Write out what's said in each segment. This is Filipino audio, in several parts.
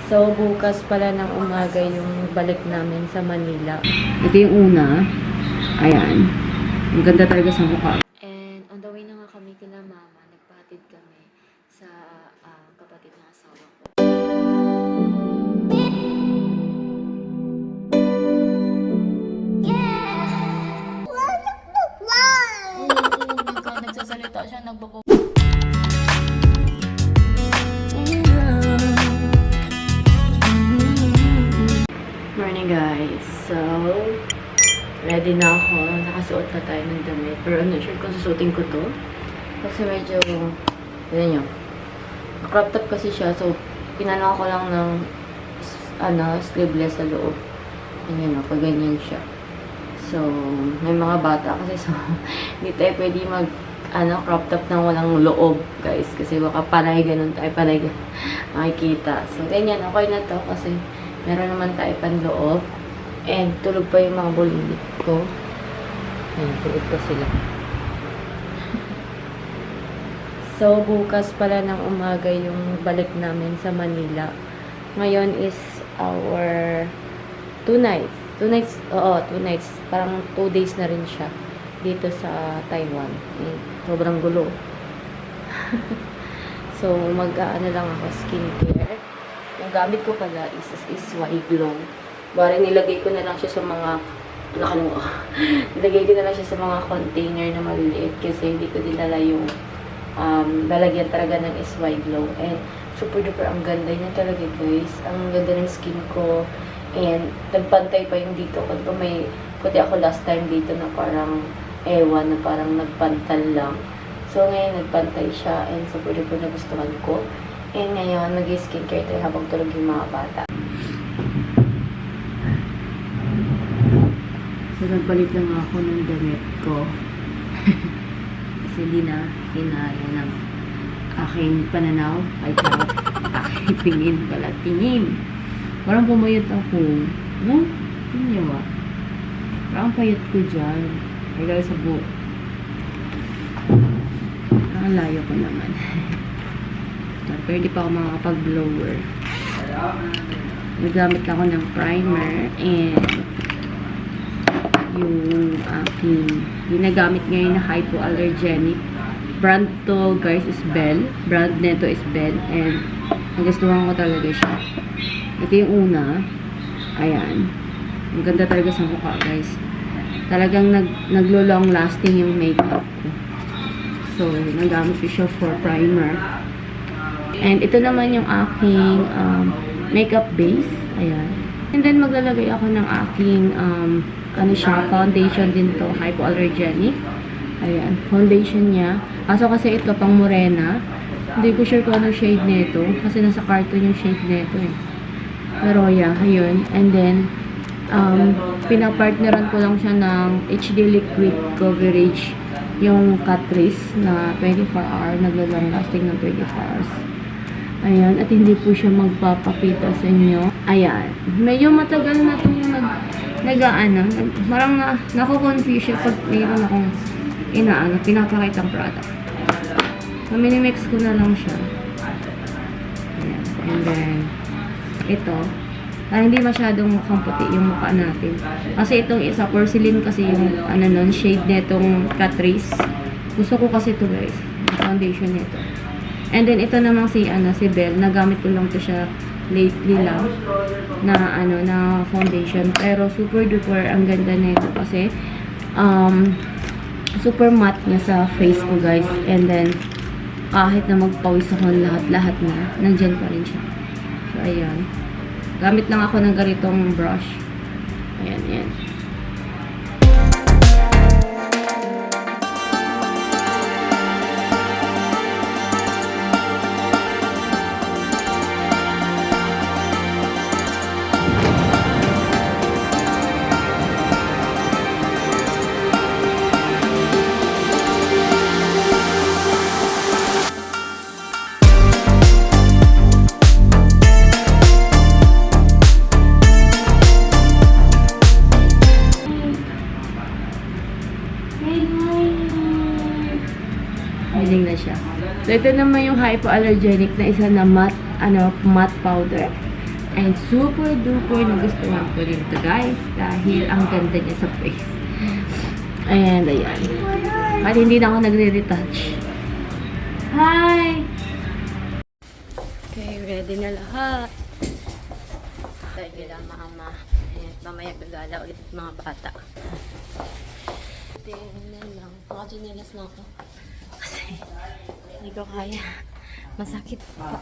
So, bukas pala ng umaga yung balik namin sa Manila. Ito yung una. Ayan. Ang ganda talaga sa mukha. And on the way na nga kami kina mama, nagpahatid kami sa kapatid ng asawa ko. Nagsasalita siya, nagbabo. Morning guys. So, ready na ako. Nakasuot na tayo ng damit. Pero I'm not sure kung susutin ko to. Kasi medyo, yun nyo. Crop top kasi siya. So, pinano ko lang ng sleeveless sa loob. Ayan o, pag ganyan siya. So, may mga bata kasi so, hindi tayo pwede mag crop top ng walang loob, guys. Kasi baka panay ganun tayo, panay makikita. So, ganyan. Okay na to kasi meron naman tayo panloob. And tulog pa yung mga bulilit ko. Ayan, tulog pa sila. So, bukas pala ng umaga yung balik namin sa Manila. Ngayon is our 2 nights. 2 nights, oo, 2 nights. Parang 2 days na rin siya dito sa Taiwan. Sobrang gulo. So, mag-ano lang ako, skincare. Yung gamit ko pala is Y-Glow. Bari nilagay ko na lang siya sa mga nilagay ko na lang siya sa mga container na maliliit kasi hindi ko dinala yung lalagyan talaga ng Y-Glow. And super duper ang ganda niya talaga, guys. Ang ganda ng skin ko. And nagpantay pa yung dito ko. May puti ako last time dito na parang ewan na parang nagpantal lang. So ngayon nagpantay siya and super duper nagustuhan ko. And ngayon mag-skincare tayo habang tulog yung mga bata. So, nagpalit lang ako ng damit ko. Kasi hindi na hinaya ng aking pananaw. Ay, charot. Aking tingin pala. Tingin. Parang pumayat ako. No? Tingin niyo ba? Parang payat ko dyan. Ay, dahil sa buhok. Ang layo ko naman. Pero hindi pa ako makakapag-blower. Nagamit lang ako ng primer and yung aking ginagamit ngayon na hypoallergenic. Brand to, guys, is Bell. Brand neto is Bell. And nagustuhan ko talaga siya. Ito yung una. Ayan. Ang ganda talaga sa mukha, guys. Talagang naglo-long lasting yung makeup ko. So, nagamit ko siya for primer. And ito naman yung aking makeup base. Ayan. And then, maglalagay ako ng aking foundation din to, hypoallergenic. Ayan, foundation niya. Kaso kasi ito pang morena. Hindi ko sure kung anong shade nito. Kasi nasa carton yung shade nito eh. Pero yeah, ayun. And then, pinapartneran ko lang siya ng HD Liquid Coverage. Yung Catrice na 24 hour. Naglalang lasting ng 24 hours. Ayan, at hindi po siya magpapakita sa inyo. Ayan, medyo matagal na itong marang nako-confuse siya pag mayroon akong pinapakitang product. So, minimix ko na lang siya. Ayan. And then, ito. Hindi masyadong mukhang puti yung mukha natin. Kasi itong isa, porcelain kasi yung, shade netong Catrice. Gusto ko kasi ito, guys. Foundation nito. And then, ito namang si Belle. Nagamit ko lang to siya lately lang na foundation, pero super duper ang ganda nito kasi super matte niya sa face ko, guys. And then kahit na magpawis ako lahat na nandyan pa rin siya. So ayan, gamit lang ako ng ganitong brush. Ayan. Biling na siya. So, ito naman yung hypoallergenic na isa na matte powder. And super duper nagustuhan ko din to guys dahil ang ganda niya sa face. And ayan. At hindi na ako nagre-retouch. Hi! Okay, ready na lahat. Tayo nila mama. And mamaya gagala ulit mga bata. Tingnan lang. Paka-chinelas na ako. Kasi hindi ko kaya. Masakit pa.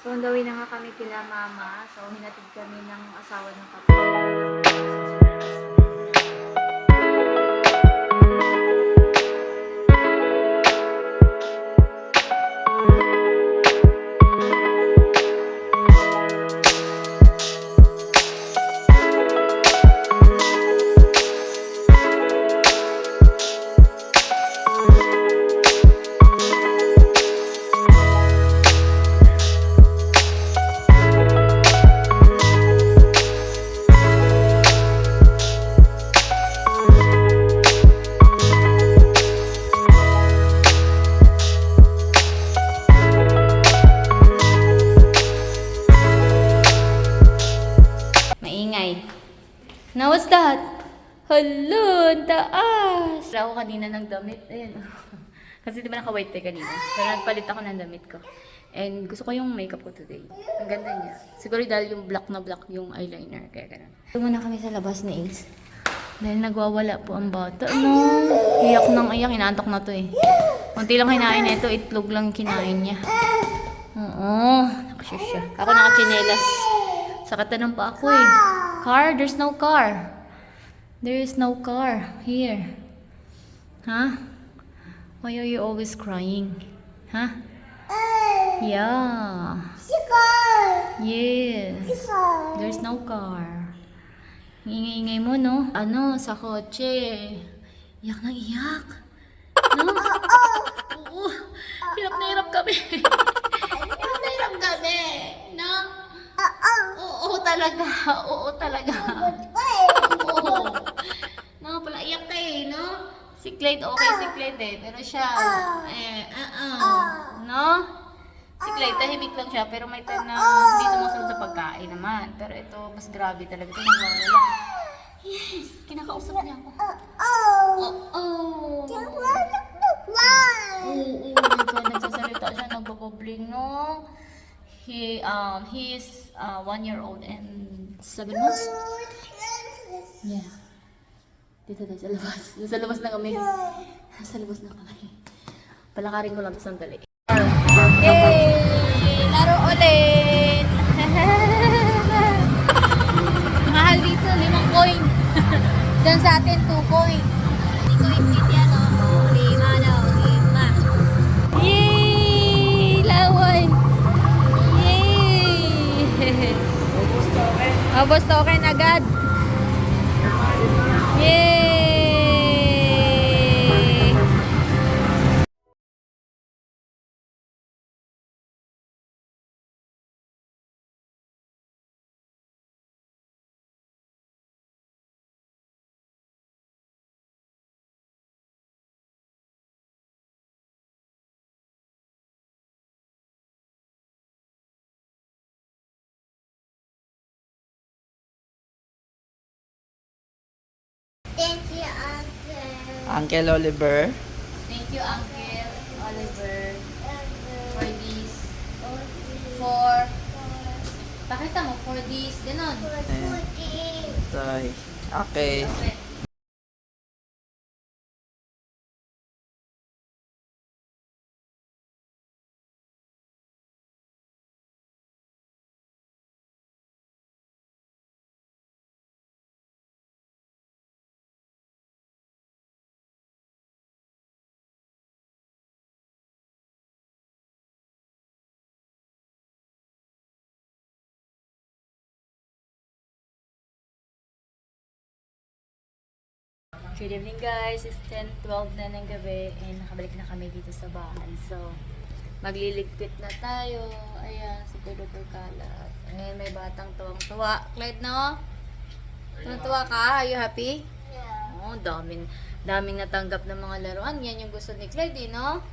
So, on the way na nga kami kila mama. So, hinatid kami ng asawa ng kapatid. Now, what's that? Hello, ang taas! Wala ako kanina ng damit. Ayan. Kasi di ba naka-white tayo kanina? Pero nagpalit ako ng damit ko. And gusto ko yung makeup ko today. Ang ganda niya. Siguro dahil yung black na black yung eyeliner. Kaya ganun. Ito muna kami sa labas ni Ace. Dahil nagwawala po ang bata. Ano? Iyak nang iyak. Inaantok na to eh. Kunti lang kinain na ito. Itlog lang kinain niya. Oo. Nakasya siya. Ako nakachinelas. Sakatan ng pa ako eh. Car? There's no car. There is no car here. Huh? Why are you always crying? Huh? Yeah. Yes. There's no car. Ingay-ingay mo, no? Ano, sa kotse. Iyak na iyak. No? Oo. Hirap na hirap kami. Hirap na hirap kami. No? Oo talaga. Oo talaga. Oo. No, pala iyak ka eh, no? Si Clyde, okay si Clyde eh. Pero siya, no? Si Clyde, tahimik lang siya. Pero may time na hindi sumusunod sa pagkain naman. Pero ito, mas grabe talaga. Ito nagwawala. Yes, kinakausap niya ako. Oo. Nagsasalita siya, nagbabobling, no? He's 1 year old and 7 months. Yeah. Dito tayo sa labas. Sa labas na kami. Sa labas na kami. Palakarin ko lang ito sandali. Yay! Laro ulit! Mahal dito, 5 coin. Diyan sa atin, 2 coin. Hindi ko itit yan, o. 5 daw, 5. Yay! Laway! Ubos token agad. Yay! Thank you, Uncle. Uncle Oliver. Thank you, Uncle Oliver, for this. For... Pakita mo, for this. Ganon. Sorry. Okay. Okay. Good evening guys, it's 10:12 na ng gabi and nakabalik na kami dito sa bahay. So, magliligpit na tayo. Ayan, super duper kalat. Ayan, may batang tuwang-tuwa. Clyde, no? Tuwang-tuwa ka? Are you happy? Yeah. Oh, daming natanggap ng mga laruan. Yan yung gusto ni Clyde, no?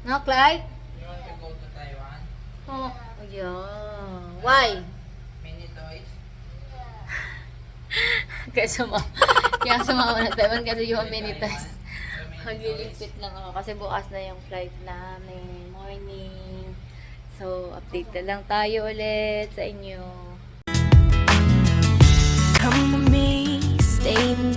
No, Clyde? You want to go to Taiwan? Oh, Yeah. Why? Mini toys. Kaya sumama na tayo kasi yung minitas. Magliligpit lang ako kasi bukas na yung flight namin. Morning. So, update na lang tayo ulit sa inyo. Come with me, stay the night.